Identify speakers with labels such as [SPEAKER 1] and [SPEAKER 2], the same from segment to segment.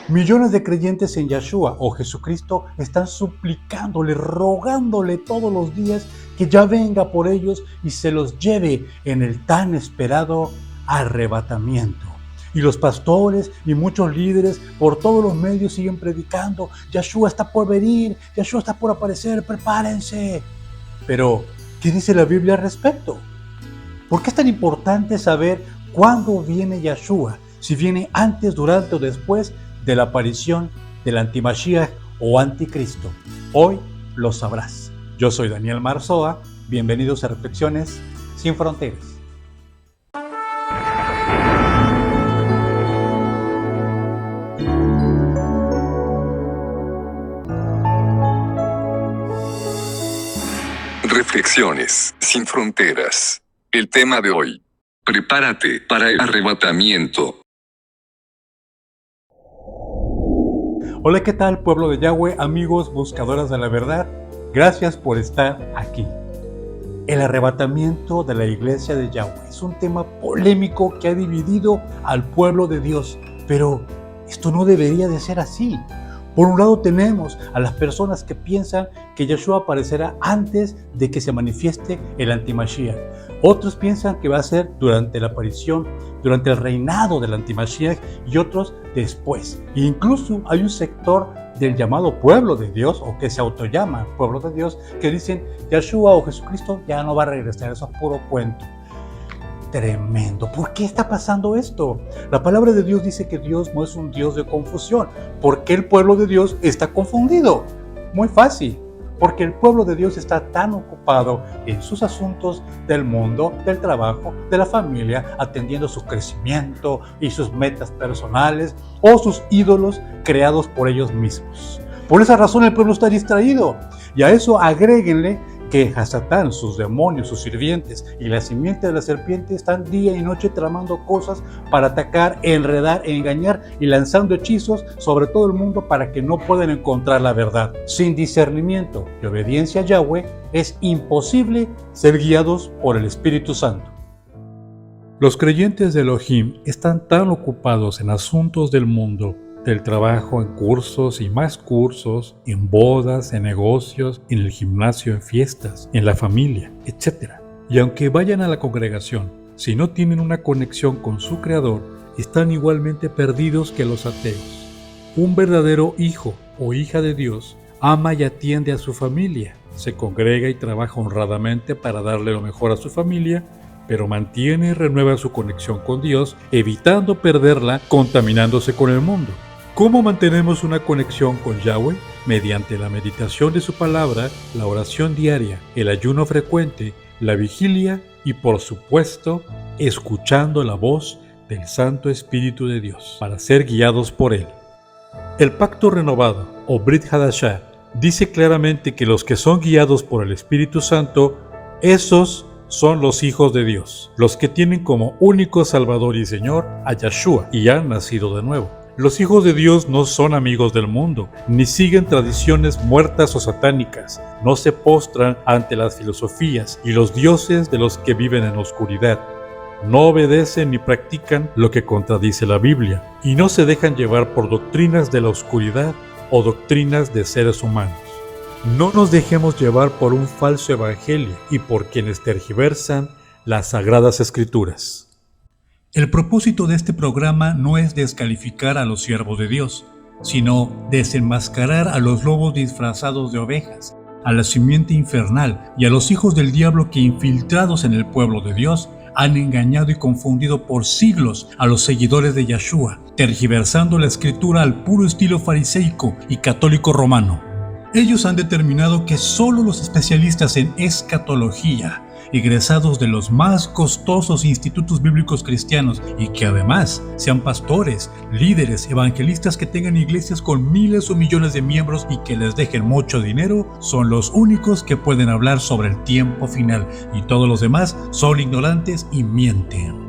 [SPEAKER 1] Millones de creyentes en Yeshua o Jesucristo están suplicándole, rogándole todos los días que ya venga por ellos y se los lleve en el tan esperado arrebatamiento. Y los pastores y muchos líderes por todos los medios siguen predicando: Yeshua está por venir, Yeshua está por aparecer, prepárense. Pero, ¿qué dice la Biblia al respecto? ¿Por qué es tan importante saber cuándo viene Yeshua? Si viene antes, durante o después de la aparición del antimashiach o anticristo. Hoy lo sabrás. Yo soy Daniel Marzoa. Bienvenidos a Reflexiones sin Fronteras.
[SPEAKER 2] Reflexiones sin Fronteras. El tema de hoy: prepárate para el arrebatamiento.
[SPEAKER 1] Hola, ¿qué tal, pueblo de Yahweh, amigos buscadoras de la verdad? Gracias por estar aquí. El arrebatamiento de la iglesia de Yahweh es un tema polémico que ha dividido al pueblo de Dios, pero esto no debería de ser así. Por un lado tenemos a las personas que piensan que Yeshua aparecerá antes de que se manifieste el antimashiach. Otros piensan que va a ser durante la aparición, durante el reinado del antimashiach, y otros después. E incluso hay un sector del llamado pueblo de Dios, o que se autollama pueblo de Dios, que dicen Yeshua o Jesucristo ya no va a regresar. Eso es puro cuento. Tremendo. ¿Por qué está pasando esto? La palabra de Dios dice que Dios no es un Dios de confusión. ¿Por qué el pueblo de Dios está confundido? Muy fácil. Porque el pueblo de Dios está tan ocupado en sus asuntos del mundo, del trabajo, de la familia, atendiendo su crecimiento y sus metas personales o sus ídolos creados por ellos mismos. Por esa razón el pueblo está distraído. Y a eso agréguenle que Hasatán, sus demonios, sus sirvientes y la simiente de la serpiente están día y noche tramando cosas para atacar, enredar, engañar y lanzando hechizos sobre todo el mundo para que no puedan encontrar la verdad. Sin discernimiento y obediencia a Yahweh es imposible ser guiados por el Espíritu Santo. Los creyentes de Elohim están tan ocupados en asuntos del mundo, del trabajo, en cursos y más cursos, en bodas, en negocios, en el gimnasio, en fiestas, en la familia, etc. Y aunque vayan a la congregación, si no tienen una conexión con su Creador, están igualmente perdidos que los ateos. Un verdadero hijo o hija de Dios ama y atiende a su familia, se congrega y trabaja honradamente para darle lo mejor a su familia, pero mantiene y renueva su conexión con Dios, evitando perderla contaminándose con el mundo. ¿Cómo mantenemos una conexión con Yahweh? Mediante la meditación de su palabra, la oración diaria, el ayuno frecuente, la vigilia y, por supuesto, escuchando la voz del Santo Espíritu de Dios para ser guiados por Él. El Pacto Renovado, o Brit Hadashah, dice claramente que los que son guiados por el Espíritu Santo, esos son los hijos de Dios, los que tienen como único Salvador y Señor a Yeshua y han nacido de nuevo. Los hijos de Dios no son amigos del mundo, ni siguen tradiciones muertas o satánicas, no se postran ante las filosofías y los dioses de los que viven en oscuridad. No obedecen ni practican lo que contradice la Biblia, y no se dejan llevar por doctrinas de la oscuridad o doctrinas de seres humanos. No nos dejemos llevar por un falso evangelio y por quienes tergiversan las sagradas escrituras. El propósito de este programa no es descalificar a los siervos de Dios, sino desenmascarar a los lobos disfrazados de ovejas, a la simiente infernal y a los hijos del diablo que, infiltrados en el pueblo de Dios, han engañado y confundido por siglos a los seguidores de Yeshua, tergiversando la escritura al puro estilo fariseico y católico romano. Ellos han determinado que solo los especialistas en escatología, egresados de los más costosos institutos bíblicos cristianos y que además sean pastores, líderes, evangelistas que tengan iglesias con miles o millones de miembros y que les dejen mucho dinero, son los únicos que pueden hablar sobre el tiempo final, y todos los demás son ignorantes y mienten.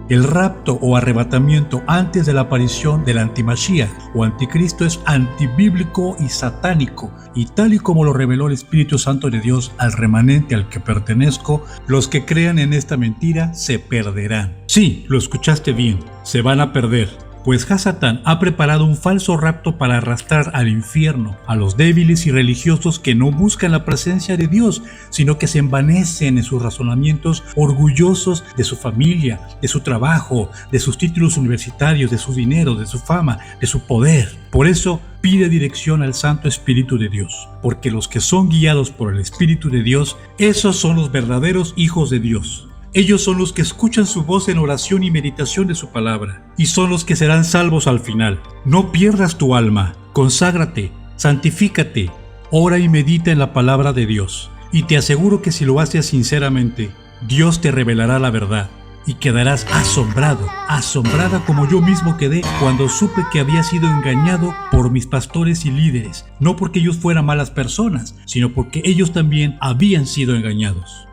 [SPEAKER 1] El rapto o arrebatamiento antes de la aparición del antimashiach o anticristo es antibíblico y satánico, y tal y como lo reveló el Espíritu Santo de Dios al remanente al que pertenezco, los que crean en esta mentira se perderán. Sí, lo escuchaste bien, se van a perder, pues Hasatán ha preparado un falso rapto para arrastrar al infierno a los débiles y religiosos que no buscan la presencia de Dios, sino que se envanecen en sus razonamientos orgullosos de su familia, de su trabajo, de sus títulos universitarios, de su dinero, de su fama, de su poder. Por eso, pide dirección al Santo Espíritu de Dios, porque los que son guiados por el Espíritu de Dios, esos son los verdaderos hijos de Dios. Ellos son los que escuchan su voz en oración y meditación de su palabra, y son los que serán salvos al final. No pierdas tu alma, conságrate, santifícate, ora y medita en la palabra de Dios, y te aseguro que si lo haces sinceramente, Dios te revelará la verdad, y quedarás asombrado, asombrada como yo mismo quedé cuando supe que había sido engañado por mis pastores y líderes, no porque ellos fueran malas personas, sino porque ellos también habían sido engañados.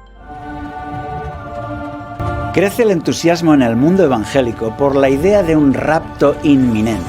[SPEAKER 3] Crece el entusiasmo en el mundo evangélico por la idea de un rapto inminente,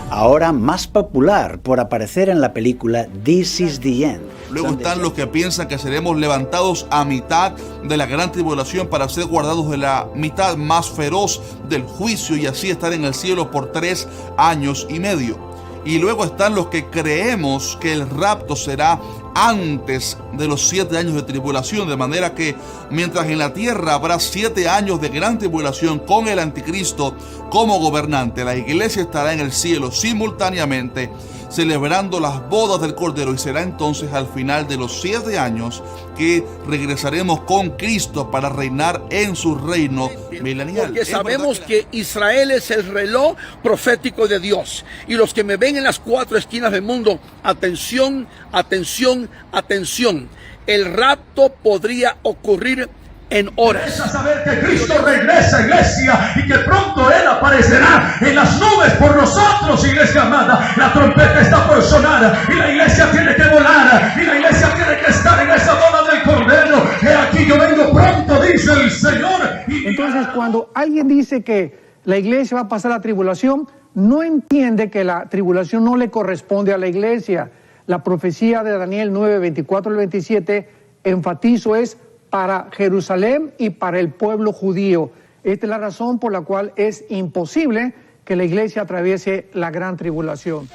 [SPEAKER 3] ahora más popular por aparecer en la película This is the End.
[SPEAKER 4] Luego están los que piensan que seremos levantados a mitad de la gran tribulación para ser guardados de la mitad más feroz del juicio y así estar en el cielo por 3 años y medio. Y luego están los que creemos que el rapto será antes de los 7 años de tribulación, de manera que mientras en la tierra habrá 7 años de gran tribulación con el anticristo como gobernante, la iglesia estará en el cielo simultáneamente celebrando las bodas del Cordero, y será entonces al final de los 7 años que regresaremos con Cristo para reinar en su reino milenial.
[SPEAKER 5] Porque sabemos que Israel es el reloj profético de Dios, y los que me ven en las 4 esquinas del mundo, atención, atención, atención, el rapto podría ocurrir en horas.
[SPEAKER 6] A saber que Cristo regresa, iglesia, y que pronto Él aparecerá en las nubes por nosotros, iglesia amada. La trompeta está por sonar y la iglesia tiene que volar y la iglesia tiene que estar en esa boda del Cordero. He aquí yo vengo pronto, dice el Señor.
[SPEAKER 7] Entonces, cuando alguien dice que la iglesia va a pasar la tribulación, no entiende que la tribulación no le corresponde a la iglesia. La profecía de Daniel 9, 24 al 27, enfatizo, es para Jerusalén y para el pueblo judío. Esta es la razón por la cual es imposible que la iglesia atraviese la gran tribulación.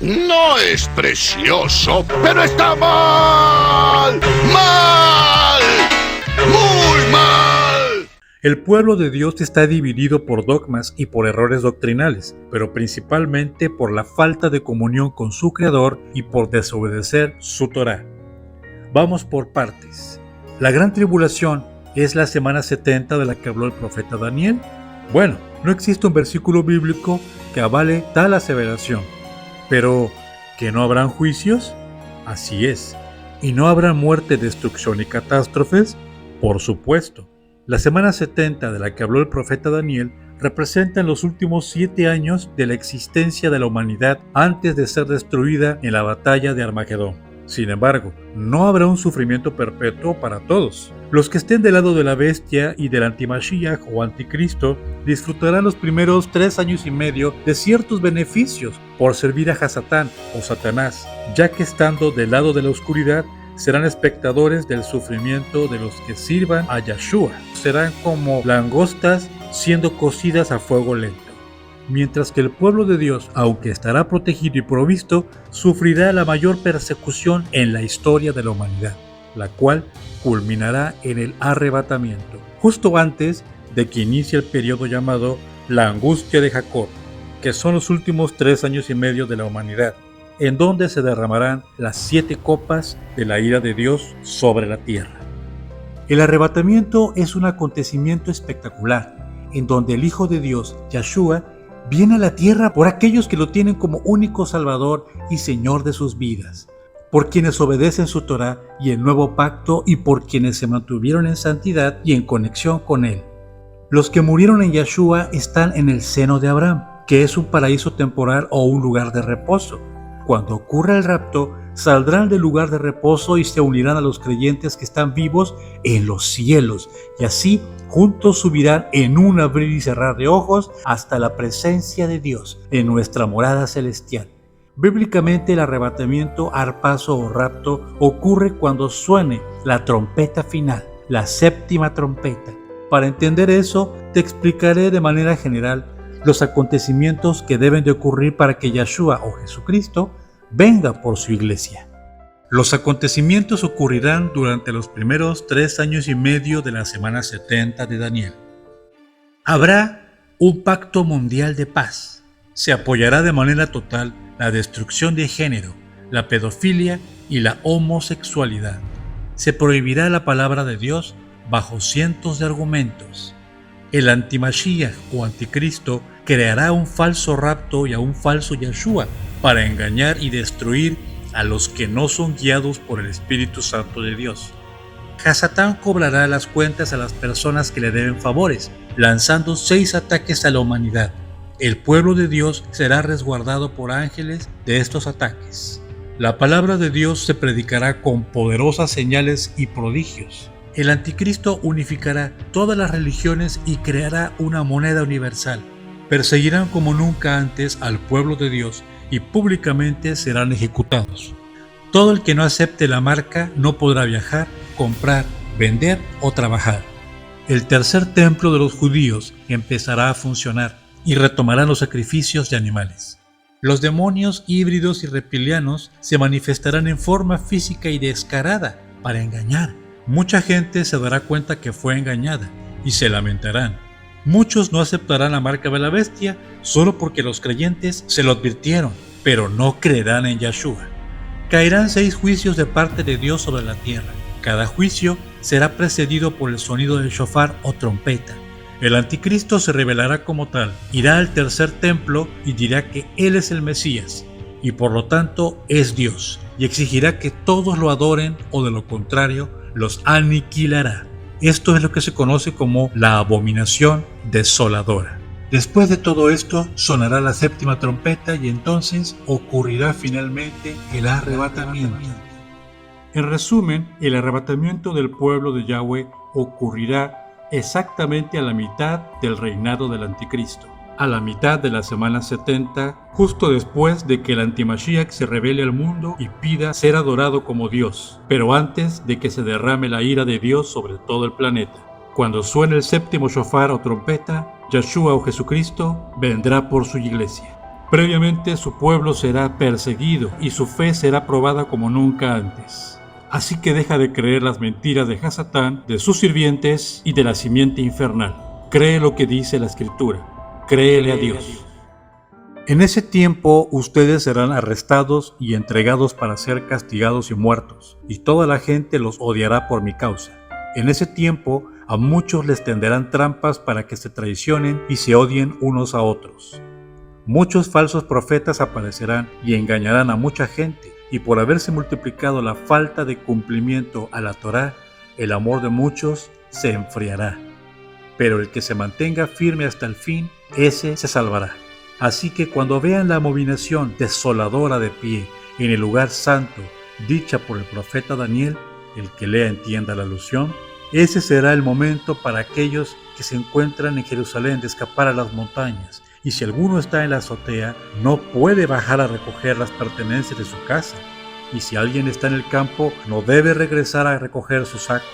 [SPEAKER 8] No es precioso, pero está mal, mal, muy mal.
[SPEAKER 1] El pueblo de Dios está dividido por dogmas y por errores doctrinales, pero principalmente por la falta de comunión con su Creador y por desobedecer su Torá. Vamos por partes. La gran tribulación es la semana 70 de la que habló el profeta Daniel. Bueno, no existe un versículo bíblico que avale tal aseveración. Pero, ¿que no habrán juicios? Así es. ¿Y no habrá muerte, destrucción y catástrofes? Por supuesto. La semana 70 de la que habló el profeta Daniel representan los últimos 7 años de la existencia de la humanidad antes de ser destruida en la batalla de Armagedón. Sin embargo, no habrá un sufrimiento perpetuo para todos. Los que estén del lado de la bestia y del antimashiach o anticristo disfrutarán los primeros 3 años y medio de ciertos beneficios por servir a Hasatán o Satanás, ya que estando del lado de la oscuridad serán espectadores del sufrimiento de los que sirvan a Yahshua. Serán como langostas siendo cocidas a fuego lento. Mientras que el pueblo de Dios, aunque estará protegido y provisto, sufrirá la mayor persecución en la historia de la humanidad, la cual culminará en el arrebatamiento, justo antes de que inicie el periodo llamado la angustia de Jacob, que son los últimos 3 años y medio de la humanidad, en donde se derramarán las 7 copas de la ira de Dios sobre la tierra. El arrebatamiento es un acontecimiento espectacular, en donde el Hijo de Dios, Yahshua, viene a la tierra por aquellos que lo tienen como único Salvador y Señor de sus vidas, por quienes obedecen su Torá y el nuevo pacto y por quienes se mantuvieron en santidad y en conexión con Él. Los que murieron en Yahshua están en el seno de Abraham, que es un paraíso temporal o un lugar de reposo. Cuando ocurra el rapto, saldrán del lugar de reposo y se unirán a los creyentes que están vivos en los cielos, y así juntos subirán en un abrir y cerrar de ojos hasta la presencia de Dios en nuestra morada celestial. Bíblicamente, el arrebatamiento, arpazo o rapto ocurre cuando suene la trompeta final, la 7ª trompeta. Para entender eso, te explicaré de manera general los acontecimientos que deben de ocurrir para que Yahshua o Jesucristo venga por su iglesia. Los acontecimientos ocurrirán durante los primeros 3 años y medio de la semana 70 de Daniel. Habrá un pacto mundial de paz. Se apoyará de manera total la destrucción de género, la pedofilia y la homosexualidad. Se prohibirá la palabra de Dios bajo cientos de argumentos. El antimashiach o anticristo creará un falso rapto y a un falso Yahshua para engañar y destruir a los que no son guiados por el Espíritu Santo de Dios. Hasatán cobrará las cuentas a las personas que le deben favores, lanzando 6 ataques a la humanidad. El pueblo de Dios será resguardado por ángeles de estos ataques. La palabra de Dios se predicará con poderosas señales y prodigios. El anticristo unificará todas las religiones y creará una moneda universal. Perseguirán como nunca antes al pueblo de Dios y públicamente serán ejecutados. Todo el que no acepte la marca no podrá viajar, comprar, vender o trabajar. El tercer templo de los judíos empezará a funcionar y retomarán los sacrificios de animales. Los demonios híbridos y reptilianos se manifestarán en forma física y descarada para engañar. Mucha gente se dará cuenta que fue engañada y se lamentarán. Muchos no aceptarán la marca de la bestia solo porque los creyentes se lo advirtieron, pero no creerán en Yahshua. Caerán 6 juicios de parte de Dios sobre la tierra. Cada juicio será precedido por el sonido del shofar o trompeta. El anticristo se revelará como tal, irá al tercer templo y dirá que él es el Mesías, y por lo tanto es Dios, y exigirá que todos lo adoren o de lo contrario los aniquilará. Esto es lo que se conoce como la abominación desoladora. Después de todo esto, sonará la 7ª trompeta y entonces ocurrirá finalmente el arrebatamiento. En resumen, el arrebatamiento del pueblo de Yahweh ocurrirá exactamente a la mitad del reinado del anticristo, a la mitad de la semana 70, justo después de que el antimashiach se revele al mundo y pida ser adorado como Dios, pero antes de que se derrame la ira de Dios sobre todo el planeta. Cuando suene el 7º shofar o trompeta, Yahshua o Jesucristo vendrá por su iglesia. Previamente su pueblo será perseguido y su fe será probada como nunca antes. Así que deja de creer las mentiras de Hasatán, de sus sirvientes y de la simiente infernal. Cree lo que dice la Escritura. Créele a Dios. En ese tiempo ustedes serán arrestados y entregados para ser castigados y muertos, y toda la gente los odiará por mi causa. En ese tiempo a muchos les tenderán trampas para que se traicionen y se odien unos a otros. Muchos falsos profetas aparecerán y engañarán a mucha gente, y por haberse multiplicado la falta de cumplimiento a la Torá, el amor de muchos se enfriará. Pero el que se mantenga firme hasta el fin, ese se salvará. Así que cuando vean la abominación desoladora de pie en el lugar santo, dicha por el profeta Daniel, el que lea entienda la alusión, ese será el momento para aquellos que se encuentran en Jerusalén de escapar a las montañas, y si alguno está en la azotea, no puede bajar a recoger las pertenencias de su casa, y si alguien está en el campo, no debe regresar a recoger su saco.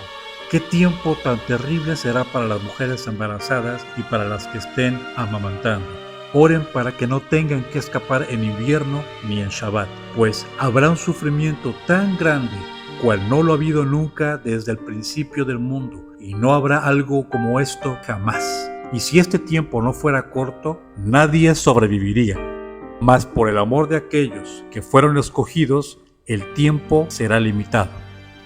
[SPEAKER 1] ¿Qué tiempo tan terrible será para las mujeres embarazadas y para las que estén amamantando? Oren para que no tengan que escapar en invierno ni en Shabbat, pues habrá un sufrimiento tan grande cual no lo ha habido nunca desde el principio del mundo, y no habrá algo como esto jamás. Y si este tiempo no fuera corto, nadie sobreviviría. Mas por el amor de aquellos que fueron escogidos, el tiempo será limitado.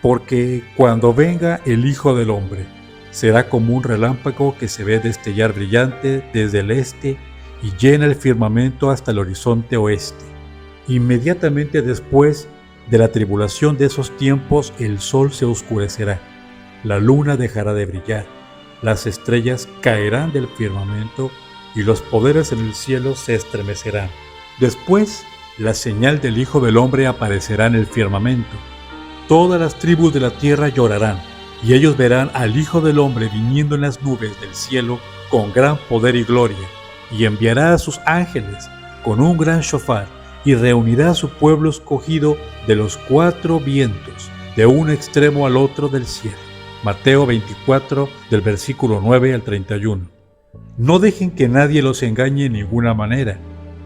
[SPEAKER 1] Porque cuando venga el Hijo del Hombre, será como un relámpago que se ve destellar brillante desde el este y llena el firmamento hasta el horizonte oeste. Inmediatamente después de la tribulación de esos tiempos, el sol se oscurecerá, la luna dejará de brillar, las estrellas caerán del firmamento y los poderes en el cielo se estremecerán. Después, la señal del Hijo del Hombre aparecerá en el firmamento. Todas las tribus de la tierra llorarán, y ellos verán al Hijo del Hombre viniendo en las nubes del cielo con gran poder y gloria, y enviará a sus ángeles con un gran shofar, y reunirá a su pueblo escogido de los 4 vientos, de un extremo al otro del cielo. Mateo 24, del versículo 9 al 31. No dejen que nadie los engañe en ninguna manera,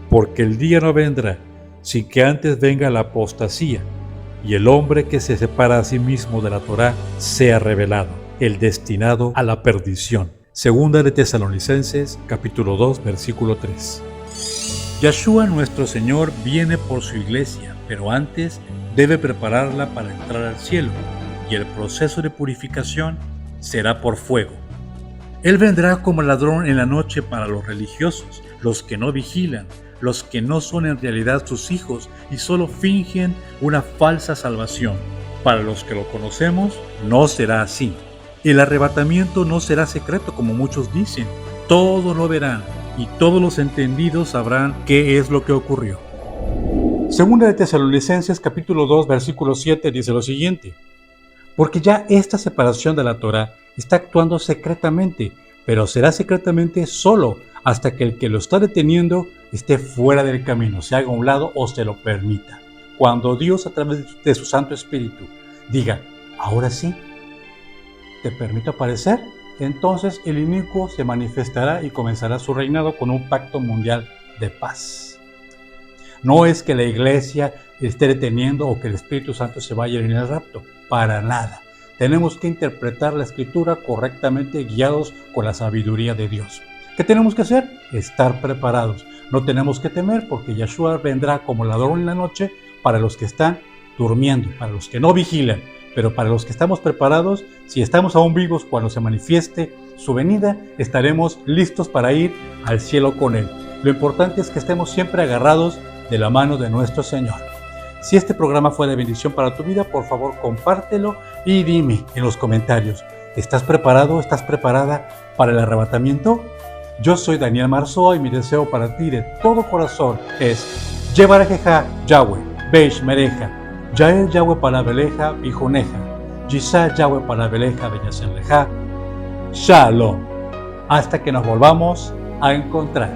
[SPEAKER 1] porque el día no vendrá sin que antes venga la apostasía, y el hombre que se separa a sí mismo de la Torá sea revelado, el destinado a la perdición. Segunda de Tesalonicenses, capítulo 2, versículo 3. Yeshua nuestro Señor viene por su iglesia, pero antes debe prepararla para entrar al cielo, y el proceso de purificación será por fuego. Él vendrá como ladrón en la noche para los religiosos, los que no vigilan, los que no son en realidad sus hijos y solo fingen una falsa salvación. Para los que lo conocemos, no será así. El arrebatamiento no será secreto como muchos dicen. Todos lo verán y todos los entendidos sabrán qué es lo que ocurrió. Segunda de Tesalonicenses capítulo 2 versículo 7 dice lo siguiente: porque ya esta separación de la Torá está actuando secretamente, pero será secretamente solo hasta que el que lo está deteniendo esté fuera del camino, se haga a un lado o se lo permita. Cuando Dios, a través de su Santo Espíritu, diga, ahora sí, te permito aparecer, entonces el inicuo se manifestará y comenzará su reinado con un pacto mundial de paz. No es que la iglesia esté deteniendo o que el Espíritu Santo se vaya en el rapto, para nada. Tenemos que interpretar la Escritura correctamente, guiados con la sabiduría de Dios. ¿Qué tenemos que hacer? Estar preparados. No tenemos que temer porque Yeshua vendrá como ladrón en la noche para los que están durmiendo, para los que no vigilan. Pero para los que estamos preparados, si estamos aún vivos cuando se manifieste su venida, estaremos listos para ir al cielo con Él. Lo importante es que estemos siempre agarrados de la mano de nuestro Señor. Si este programa fue de bendición para tu vida, por favor compártelo y dime en los comentarios, ¿estás preparado? ¿Estás preparada para el arrebatamiento? Yo soy Daniel Marzoa y mi deseo para ti de todo corazón es Yevarejeja Yahweh, Beish Mereja, Yael Yahweh Palabeleja Bijuneja, Yisá Yahweh Palabeleja Beñasenleja, Shalom. Hasta que nos volvamos a encontrar.